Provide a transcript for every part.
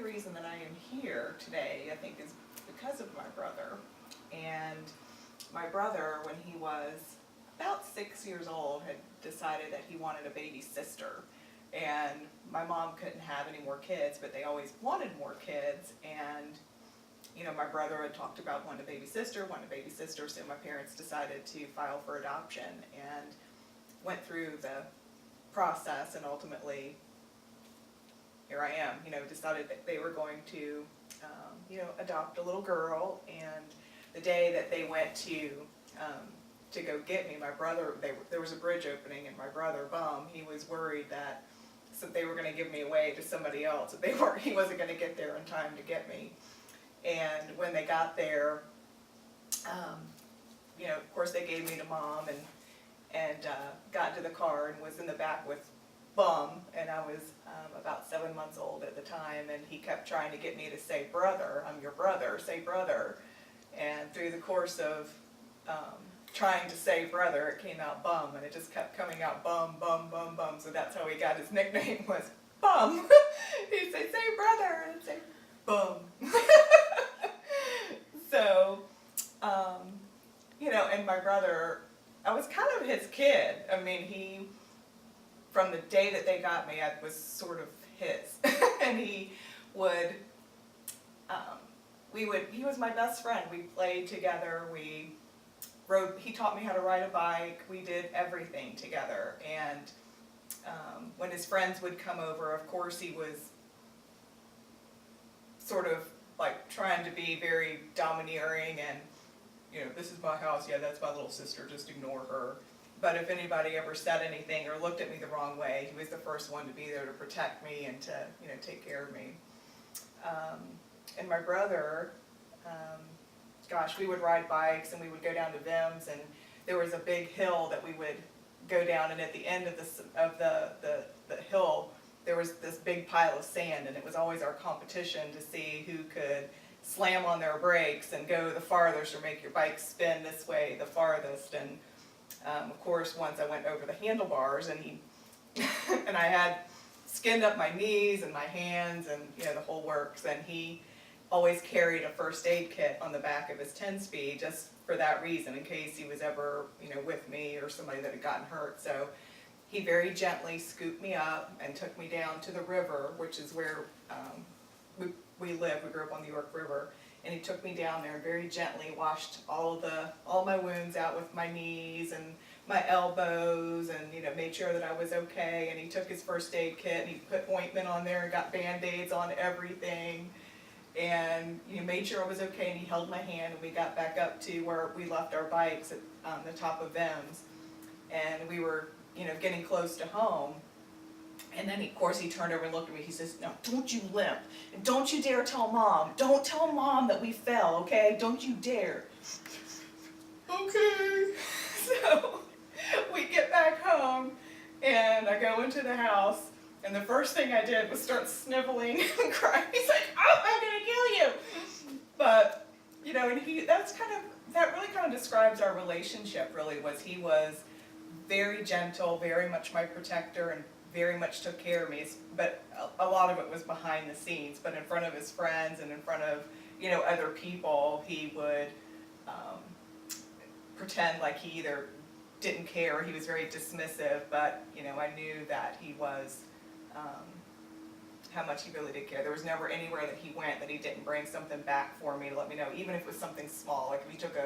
reason that I am here today, I think, is because of my brother. And my brother, when he was about 6 years old, had decided that he wanted a baby sister. And my mom couldn't have any more kids, but they always wanted more kids. And my brother had talked about wanting a baby sister, so my parents decided to file for adoption and went through the process, and ultimately here I am, decided that they were going to, adopt a little girl. And the day that they went to go get me, my brother, there was a bridge opening, and my brother, Bum, he was worried that they were going to give me away to somebody else. That he wasn't going to get there in time to get me. And when they got there, of course they gave me to Mom, and got into the car and was in the back with Bum, and I was about 7 months old at the time, and he kept trying to get me to say, "Brother, I'm your brother, say brother." And through the course of trying to say brother, it came out Bum, and it just kept coming out Bum, Bum, Bum, Bum, so that's how he got his nickname, was Bum. He'd say brother, and I'd say Bum. So, and my brother, I was kind of his kid. I mean, from the day that they got me, I was sort of his. And he would, he was my best friend. We played together, he taught me how to ride a bike, we did everything together. And when his friends would come over, of course he was sort of like trying to be very domineering and, this is my house, yeah, that's my little sister, just ignore her. But if anybody ever said anything or looked at me the wrong way, he was the first one to be there to protect me and to, take care of me. And my brother, we would ride bikes, and we would go down to Vim's, and there was a big hill that we would go down, and at the end of the hill, there was this big pile of sand, and it was always our competition to see who could slam on their brakes and go the farthest, or make your bike spin this way the farthest. And of course, once I went over the handlebars, and and I had skinned up my knees and my hands, and the whole works. And he always carried a first aid kit on the back of his 10-speed, just for that reason, in case he was ever with me or somebody that had gotten hurt. So he very gently scooped me up and took me down to the river, which is where we live. We grew up on the York River, and he took me down there and very gently washed all my wounds out with my knees and my elbows, and made sure that I was okay. And he took his first aid kit, and he put ointment on there and got Band-Aids on everything, and made sure I was okay. And he held my hand, and we got back up to where we left our bikes at the top of Vim's, and we were getting close to home. And then, of course, he turned over and looked at me. He says, "No, don't you limp. And don't you dare tell Mom. Don't tell Mom that we fell, okay? Don't you dare." Okay. So we get back home, and I go into the house, and the first thing I did was start sniveling and crying. He's like, "Oh, I'm going to kill you." But, and that really kind of describes our relationship, really, he was very gentle, very much my protector, and very much took care of me, but a lot of it was behind the scenes. But in front of his friends and in front of other people, he would pretend like he either didn't care or he was very dismissive. But I knew that he was how much he really did care. There was never anywhere that he went that he didn't bring something back for me to let me know, even if it was something small. Like if he took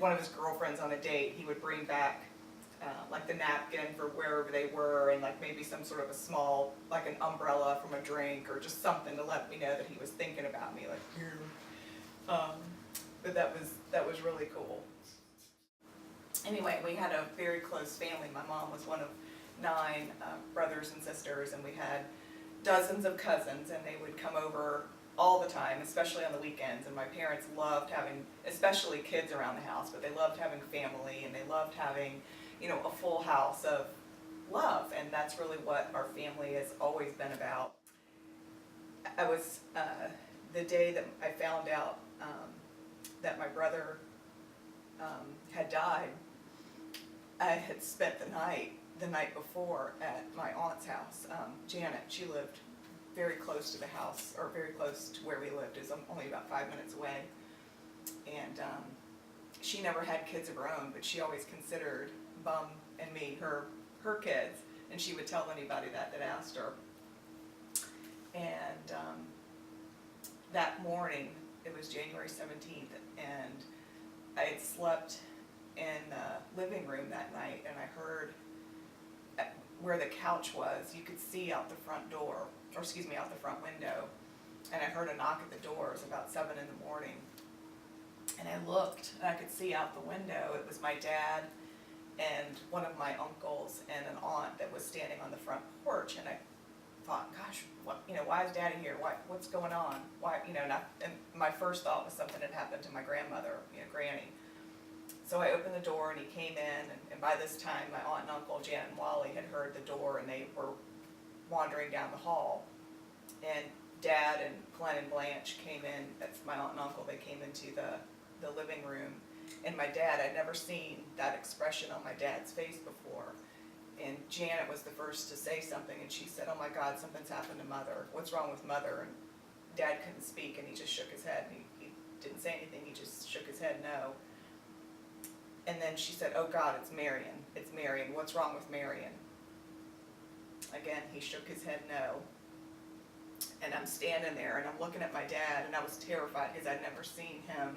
one of his girlfriends on a date, he would bring back like the napkin for wherever they were, and like maybe some sort of a small, like an umbrella from a drink, or just something to let me know that he was thinking about me, like here. But that was really cool. Anyway, we had a very close family. My mom was one of 9 brothers and sisters, and we had dozens of cousins, and they would come over all the time, especially on the weekends. And my parents loved having, especially kids around the house, but they loved having family, and they loved having a full house of love, and that's really what our family has always been about. I was, the day that I found out that my brother had died, I had spent the night before at my aunt's house. Janet, she lived very close to the house, or very close to where we lived, is only about 5 minutes away. And she never had kids of her own, but she always considered Bum and me her kids, and she would tell anybody that asked her. And that morning, it was January 17th, and I had slept in the living room that night, and I heard where the couch was, you could see out the front door, or excuse me, out the front window, and I heard a knock at the door. It was about 7 in the morning, and I looked, and I could see out the window. It was my dad and one of my uncles and an aunt that was standing on the front porch, and I thought, gosh, what, why is Daddy here? What's going on? Why, and my first thought was something had happened to my grandmother, Granny. So I opened the door, and he came in, and by this time, my aunt and uncle, Janet and Wally, had heard the door, and they were wandering down the hall. And Dad and Glenn and Blanche came in. That's my aunt and uncle. They came into the living room. And my dad, I'd never seen that expression on my dad's face before. And Janet was the first to say something, and she said, "Oh my God, something's happened to Mother. What's wrong with Mother?" And Dad couldn't speak, and he just shook his head. And he didn't say anything. He just shook his head no. And then she said, "Oh God, it's Marion. It's Marion. What's wrong with Marion?" Again, he shook his head no. And I'm standing there, and I'm looking at my dad, and I was terrified because I'd never seen him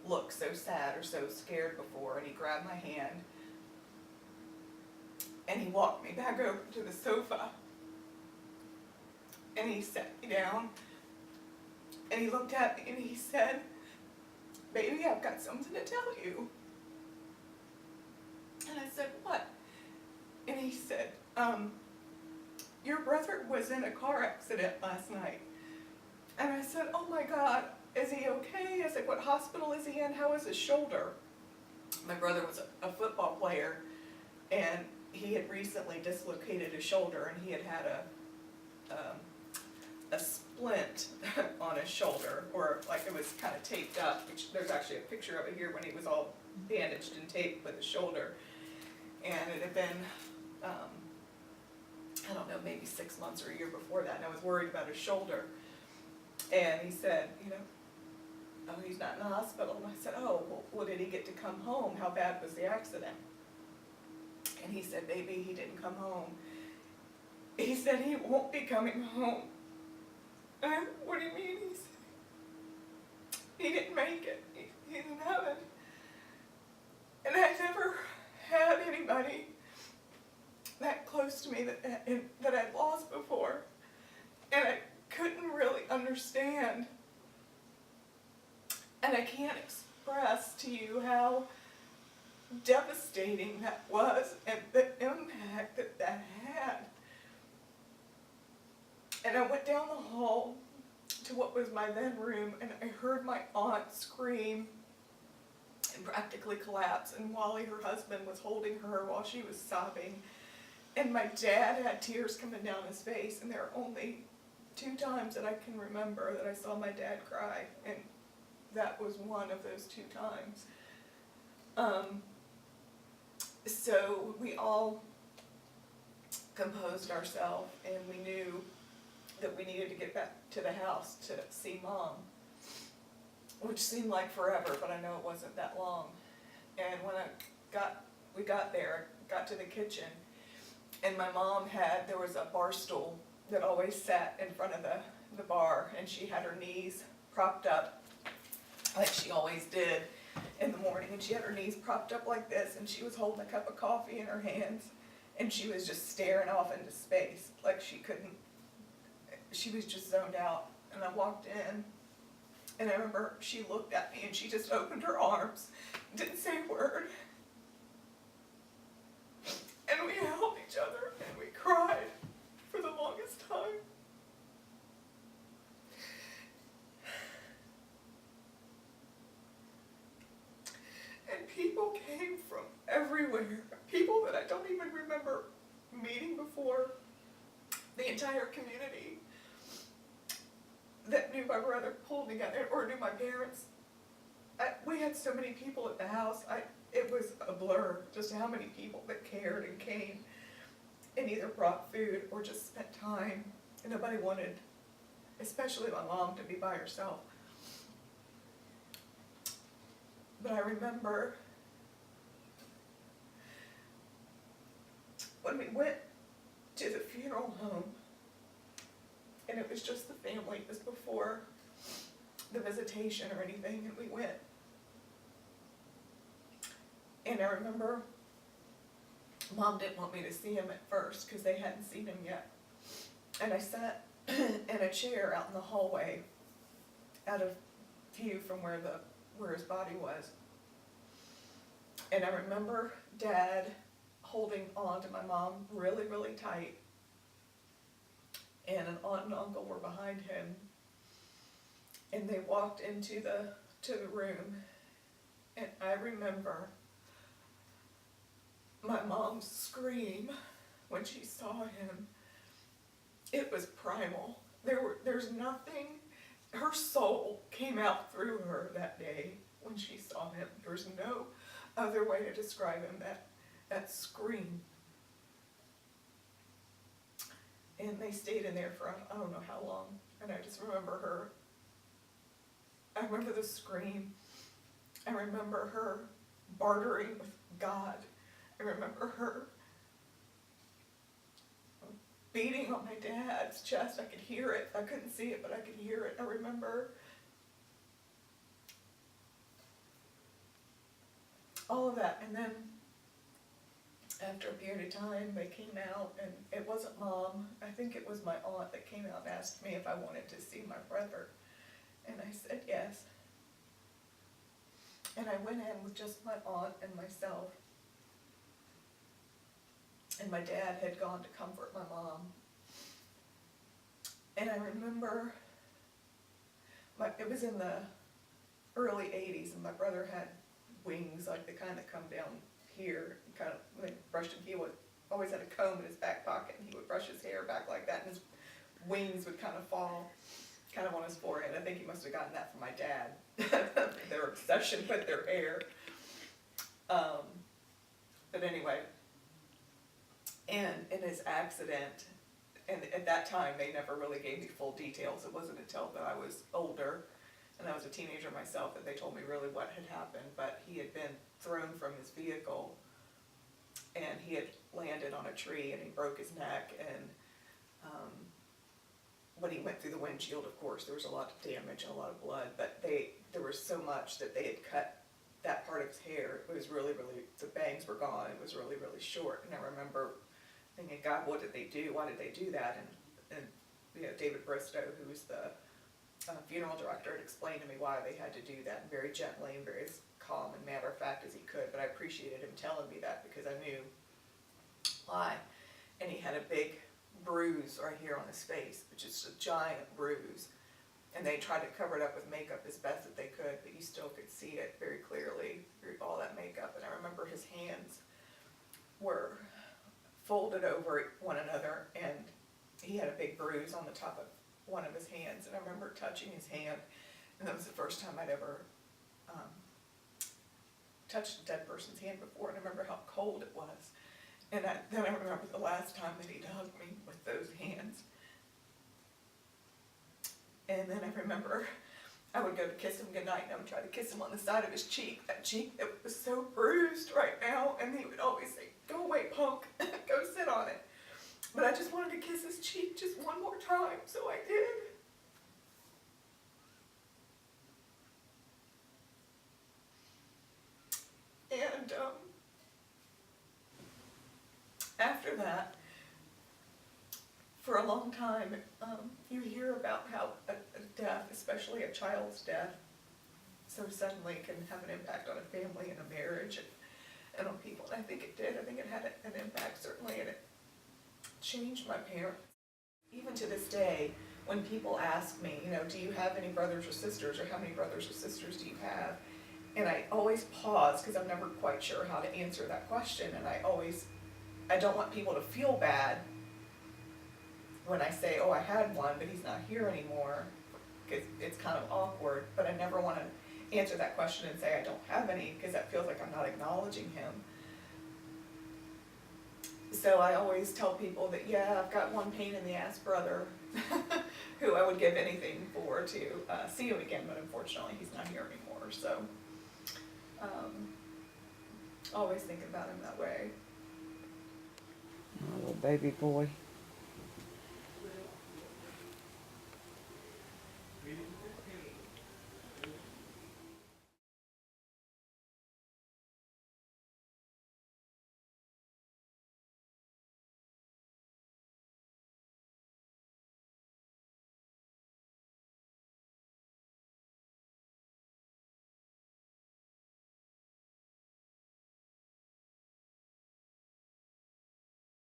look so sad or so scared before. And he grabbed my hand, and he walked me back over to the sofa, and he sat me down, and he looked at me, and he said, "Baby, I've got something to tell you." And I said, "What?" And he said, "Your brother was in a car accident last night." And I said, "Oh my God, is he okay?" I said, "What hospital is he in? How is his shoulder?" My brother was a football player, and he had recently dislocated his shoulder, and he had had a splint on his shoulder, or like it was kind of taped up, which there's actually a picture of it here when he was all bandaged and taped with his shoulder. And it had been, I don't know, maybe 6 months or a year before that, and I was worried about his shoulder. And he said, "Oh, he's not in the hospital." And I said, "Oh, well, did he get to come home? How bad was the accident?" And he said, "Baby, he didn't come home." He said, "He won't be coming home." And I said, "What do you mean?" He said, "He didn't make it. He's in heaven." And I never had anybody that close to me that I'd lost before. And I couldn't really understand. And I can't express to you how devastating that was and the impact that had. And I went down the hall to what was my then room, and I heard my aunt scream and practically collapse, and Wally, her husband, was holding her while she was sobbing. And my dad had tears coming down his face, and there are only 2 times that I can remember that I saw my dad cry, and that was one of those 2 times. So we all composed ourselves, and we knew that we needed to get back to the house to see Mom, which seemed like forever, but I know it wasn't that long. And when we got there, got to the kitchen, and my mom there was a bar stool that always sat in front of the bar, and she had her knees propped up like she always did in the morning, and she had her knees propped up like this, and she was holding a cup of coffee in her hands, and she was just staring off into space like she was just zoned out. And I walked in, and I remember she looked at me, and she just opened her arms, didn't say a word, and we held each other, and we cried for the longest time. And people came from everywhere, people that I don't even remember meeting before, the entire community that knew my brother pulled together, or knew my parents. We had so many people at the house, it was a blur just how many people that cared and came and either brought food or just spent time. And nobody wanted especially my mom, to be by herself. But I remember when we went to the funeral home, and it was just the family, it was before the visitation or anything, and we went. And I remember Mom didn't want me to see him at first because they hadn't seen him yet. And I sat in a chair out in the hallway, out of view from where his body was. And I remember Dad holding on to my mom really, really tight. And an aunt and uncle were behind him. And they walked into the room. And I remember my mom's scream when she saw him. It was primal. There's nothing, her soul came out through her that day when she saw him. There's no other way to describe him, that scream. And they stayed in there for I don't know how long. And I just remember I remember the scream. I remember her bartering with God. I remember her beating on my dad's chest. I could hear it. I couldn't see it, but I could hear it. I remember all of that. And then after a period of time, they came out, and it wasn't Mom. I think it was my aunt that came out and asked me if I wanted to see my brother. And I said yes. And I went in with just my aunt and myself. And my dad had gone to comfort my mom. And I remember, it was in the early 80s, and my brother had wings, like the kind that come down here, and kind of, when he brushed him, he always had a comb in his back pocket, and he would brush his hair back like that, and his wings would kind of fall kind of on his forehead. I think he must have gotten that from my dad, their obsession with their hair. But anyway, and in his accident, and at that time they never really gave me full details. It wasn't until that I was older and I was a teenager myself that they told me really what had happened. But he had been thrown from his vehicle, and he had landed on a tree, and he broke his neck. And when he went through the windshield, of course, there was a lot of damage and a lot of blood, but there was so much that they had cut that part of his hair. It was really, really, the bangs were gone. It was really, really short. And I remember thinking, God, what did they do? Why did they do that? And you know, David Bristow, who was the funeral director, had explained to me why they had to do that, very gently and very calm and matter of fact as he could. But I appreciated him telling me that because I knew why. And he had a big bruise right here on his face, which is a giant bruise. And they tried to cover it up with makeup as best that they could, but you still could see it very clearly through all that makeup. And I remember his hands were folded over one another, and he had a big bruise on the top of one of his hands. And I remember touching his hand, and that was the first time I'd ever touched a dead person's hand before, and I remember how cold it was. And then I remember the last time that he'd hugged me with those hands. And then I remember I would go to kiss him goodnight, and I would try to kiss him on the side of his cheek, that cheek that was so bruised right now, and he would always say, "Go away, punk, go sit on it." But I just wanted to kiss his cheek just one more time, so I did. And after that, for a long time, you hear about how a death, especially a child's death, so suddenly can have an impact on a family and a marriage and on people. And I think it did. I think it had an impact, certainly, and it changed my parents. Even to this day, when people ask me, you know, do you have any brothers or sisters, or how many brothers or sisters do you have? And I always pause because I'm never quite sure how to answer that question, and I don't want people to feel bad when I say, oh, I had one, but he's not here anymore, because it's kind of awkward. But I never want to answer that question and say I don't have any, because that feels like I'm not acknowledging him. So I always tell people that, yeah, I've got one pain in the ass brother, who I would give anything for to see him again, but unfortunately he's not here anymore, so always thinking about him that way. Oh, little baby boy.